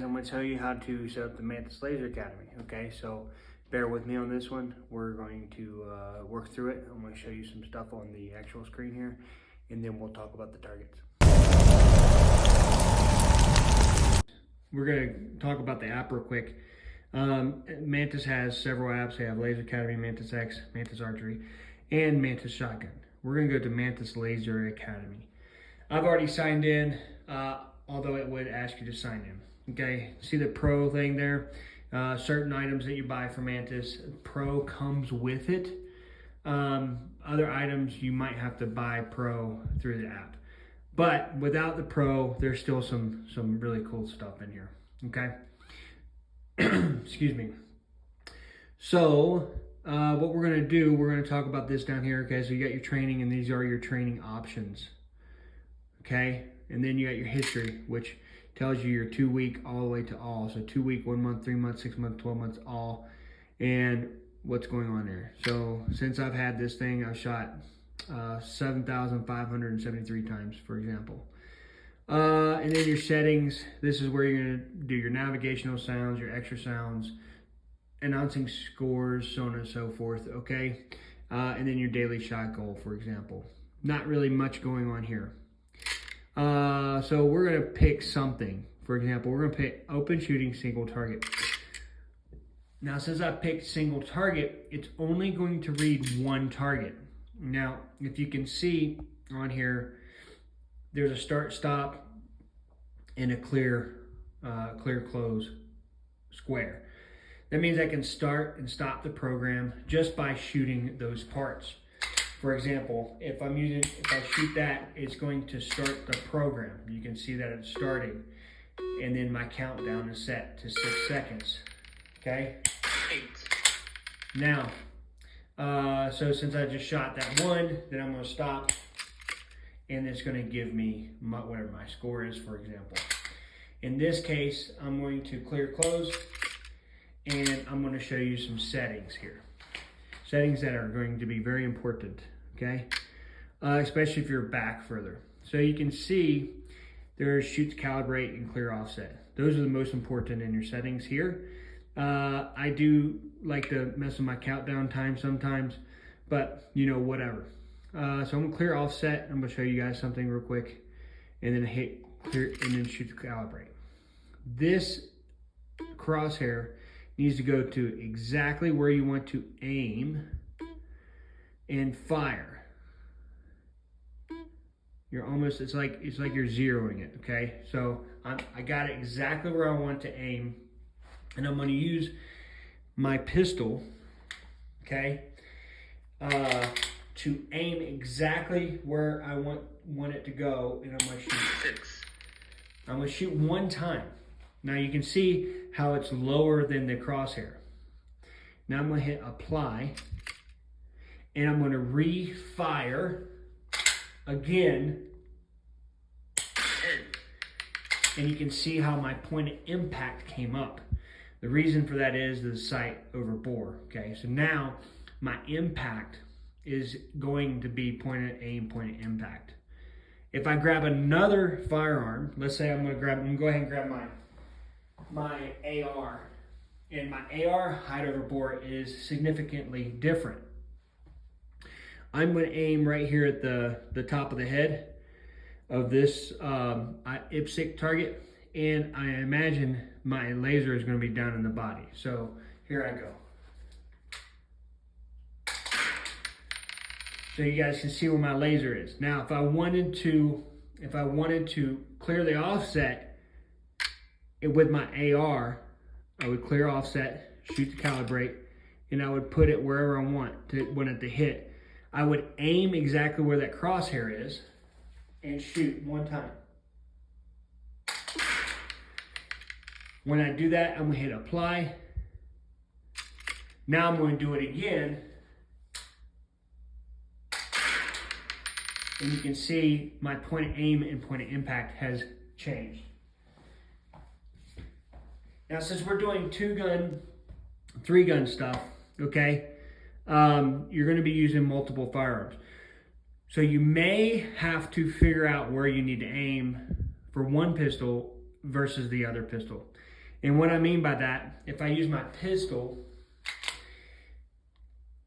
I'm going to tell you how to set up the Mantis Laser Academy. Okay, so bear with me on this one. We're going to work through it. I'm going to show you some stuff on the actual screen here, and then we'll talk about the targets. We're going to talk about the app real quick. Mantis has several apps. They have Laser Academy, Mantis X, Mantis Archery, and Mantis Shotgun. We're going to go to Mantis Laser Academy. I've already signed in, although it would ask you to sign in. Okay, see the Pro thing there? Certain items that you buy from Mantis, Pro comes with it. Other items you might have to buy Pro through the app. But without the Pro, there's still some really cool stuff in here. Okay. Excuse me. So what we're going to do, we're going to talk about this down here. Okay, so you got your training, and these are your training options. Okay, and then you got your history, which tells you your 2 week all the way to all. So 2 week, 1 month, 3 months, 6 months, 12 months, all, and what's going on there. So since I've had this thing, I've shot 7,573 times, for example. And then your settings, this is where you're going to do your navigational sounds, your extra sounds, announcing scores, so on and so forth, okay? And then your daily shot goal, for example. Not really much going on here. So we're going to pick something. For example, we're going to pick open shooting single target. Now, since I picked single target, it's only going to read one target. Now, if you can see on here, there's a start, stop, and a clear close square. That means I can start and stop the program just by shooting those parts. For example, if I shoot that, it's going to start the program. You can see that it's starting, and then my countdown is set to 6 seconds. Okay. 8. Now, so since I just shot that one, then I'm going to stop, and it's going to give me whatever my score is, for example. In this case, I'm going to clear close, and I'm going to show you some settings here. Settings that are going to be very important, okay? Especially if you're back further. So you can see there's shoot, to calibrate, and clear offset. Those are the most important in your settings here. I do like to mess with my countdown time sometimes, but you know, whatever. So I'm gonna clear offset. I'm gonna show you guys something real quick, and then hit clear, and then shoot, to calibrate. This crosshair needs to go to exactly where you want to aim and fire. You're almost, it's like you're zeroing it, okay? So I got it exactly where I want to aim, and I'm gonna use my pistol, okay, to aim exactly where I want it to go, and I'm gonna shoot 6. I'm gonna shoot one time. Now you can see how it's lower than the crosshair. Now I'm going to hit apply, and I'm going to refire again. And you can see how my point of impact came up. The reason for that is the sight over bore. Okay, so now my impact is going to be point of aim, point of impact. If I grab another firearm, let's say I'm going to go ahead and grab my AR, and my AR height over bore is significantly different. I'm going to aim right here at the top of the head of this IPSC target, and I imagine my laser is going to be down in the body. So here I go. So you guys can see where my laser is. Now, if I wanted to clear the offset with my AR, I would clear offset, shoot, to calibrate, and I would put it wherever I want it to hit. I would aim exactly where that crosshair is and shoot one time. When I do that, I'm going to hit apply. Now I'm going to do it again. And you can see my point of aim and point of impact has changed. Now, since we're doing 2-gun, 3-gun stuff, okay, you're going to be using multiple firearms. So you may have to figure out where you need to aim for one pistol versus the other pistol. And what I mean by that, if I use my pistol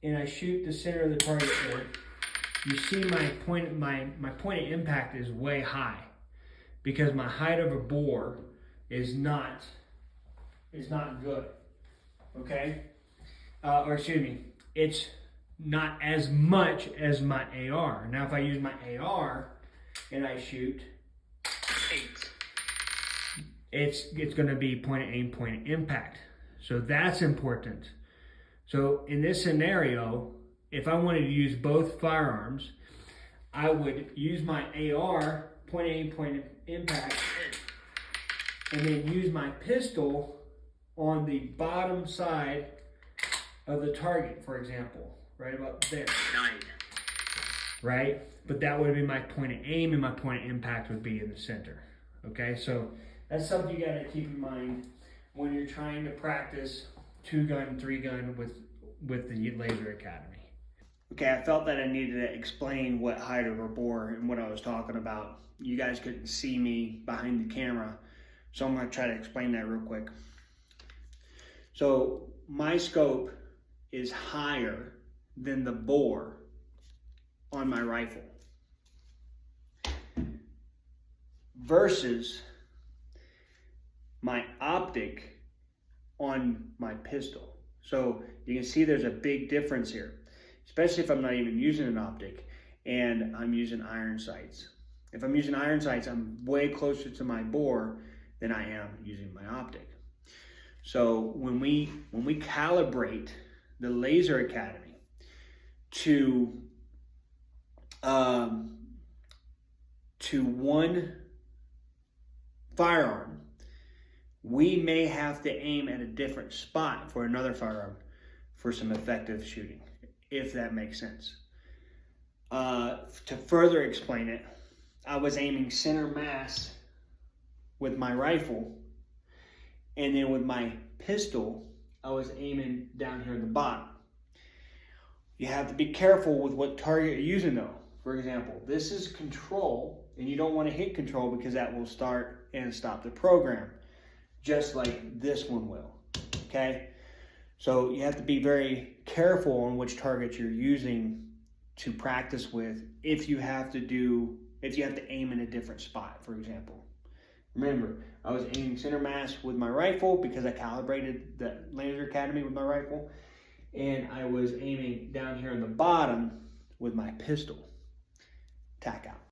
and I shoot the center of the target there, you see my point of impact is way high because my height of a bore is not good. Okay? Or excuse me, it's not as much as my AR. Now if I use my AR and I shoot, it's going to be point of aim, point of impact. So that's important. So in this scenario, if I wanted to use both firearms, I would use my AR, point of aim, point of impact, and then use my pistol on the bottom side of the target, for example, right about there. Right? But that would be my point of aim, and my point of impact would be in the center. Okay, so that's something you got to keep in mind when you're trying to practice 2-gun, 3-gun with the Laser Academy. Okay, I felt that I needed to explain what height over bore and what I was talking about. You guys couldn't see me behind the camera, so I'm going to try to explain that real quick. So my scope is higher than the bore on my rifle versus my optic on my pistol. So you can see there's a big difference here, especially if I'm not even using an optic and I'm using iron sights. If I'm using iron sights, I'm way closer to my bore than I am using my optic. So when we calibrate the Laser Academy to one firearm, we may have to aim at a different spot for another firearm for some effective shooting, if that makes sense. To further explain it, I was aiming center mass with my rifle, and then with my pistol, I was aiming down here at the bottom. You have to be careful with what target you're using though. For example, this is control, and you don't want to hit control because that will start and stop the program, just like this one will, okay? So you have to be very careful on which target you're using to practice with if you have to aim in a different spot, for example. Remember, I was aiming center mass with my rifle because I calibrated the Laser Academy with my rifle, and I was aiming down here in the bottom with my pistol. Tack out.